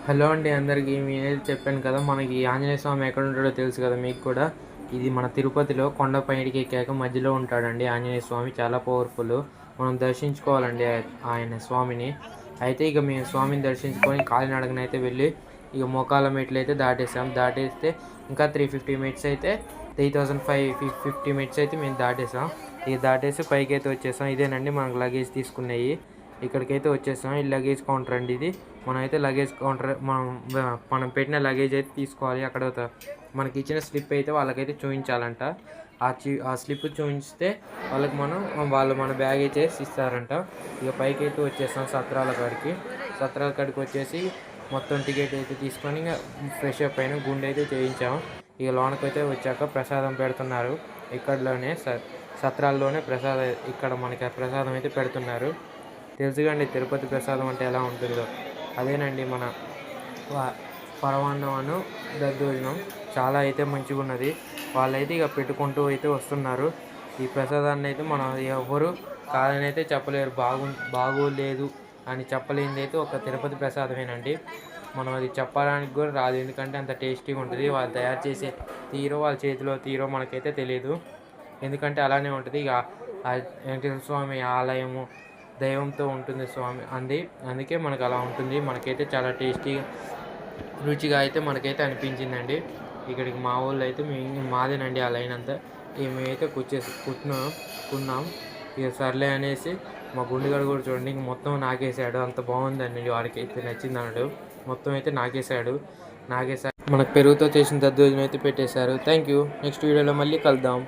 Hello అండి అందరికీ. నేనైతే చెప్పాను కదా, మనకి ఆంజనేయ స్వామి ఎక్కడ ఉంటాడో తెలుసు కదా మీకు కూడా. ఇది మన తిరుపతిలో కొండ పైడికి ఎక్కాక మధ్యలో ఉంటాడండి ఆంజనేయ స్వామి. చాలా పవర్ఫుల్. మనం దర్శించుకోవాలండి ఆయన స్వామిని. అయితే ఇక మేము స్వామిని దర్శించుకొని కాలినడకనైతే వెళ్ళి ఇక మోకాల మెట్లు అయితే దాటేసాం. దాటేస్తే ఇంకా 350 మీటర్స్ అయితే 3550 మీటర్స్ అయితే మేము దాటేసాం. ఇక దాటేసి పైకి అయితే వచ్చేసాం. ఇదేనండి మనకు లగేజ్ తీసుకున్నాయి. ఇక్కడికైతే వచ్చేసాం. ఈ లగేజ్ కౌంటర్ అండి ఇది. మనమైతే లగేజ్ కౌంటర్ మనం పెట్టిన లగేజ్ అయితే తీసుకోవాలి. అక్కడ మనకి ఇచ్చిన స్లిప్ అయితే వాళ్ళకైతే చూపించాలంట. ఆ స్లిప్ చూపిస్తే వాళ్ళు మన బ్యాగ్ అయితే ఇస్తారంట. ఇక పైకి అయితే వచ్చేసాం సత్రాల కాడికి వచ్చేసి మొత్తం టికెట్ అయితే తీసుకొని ఇంకా ఫ్రెష్ అప్ అయిన గుండె అయితే చేయించాము. ఇక లోనకైతే వచ్చాక ప్రసాదం పెడుతున్నారు. ఇక్కడలోనే సత్రాల్లోనే ఇక్కడ మనకి ప్రసాదం అయితే పెడుతున్నారు. తెలుసుకండి తిరుపతి ప్రసాదం అంటే ఎలా ఉంటుందో. అదేనండి మన పరమాన్నము దద్దోజనం. చాలా అయితే మంచిగా ఉన్నది. వాళ్ళైతే ఇక పెట్టుకుంటూ అయితే వస్తున్నారు. ఈ ప్రసాదాన్ని అయితే మనం ఎవరు కాదని అయితే చెప్పలేరు. బాగోలేదు అని చెప్పలేనిది అయితే ఒక తిరుపతి ప్రసాదమేనండి. మనం అది చెప్పడానికి కూడా రాదు, ఎందుకంటే అంత టేస్టీగా ఉంటుంది. వాళ్ళు తయారు చేసే వాళ్ళ చేతిలో మనకైతే తెలియదు, ఎందుకంటే అలానే ఉంటుంది. ఇక వెంకటేశ్వర స్వామి ఆలయము దైవంతో ఉంటుంది స్వామి అందుకే మనకు అలా ఉంటుంది. మనకైతే చాలా టేస్టీగా రుచిగా అయితే మనకైతే అనిపించిందండి. ఇక్కడికి మా ఊళ్ళో అయితే మాదేనండి ఆ లైన్ అంతా. మేమైతే కున్నాం. ఇక సర్లే అనేసి మా గుండెగాడు కూడా చూడండి ఇంక మొత్తం నాకేసాడు. అంత బాగుందండి, వాడికి అయితే నచ్చింది అన్నాడు. మొత్తం అయితే నాకేసాడు. మనకు పెరుగుతో చేసిన దద్దోజనం అయితే పెట్టేశారు. Thank you. నెక్స్ట్ వీడియోలో మళ్ళీ కలుద్దాం.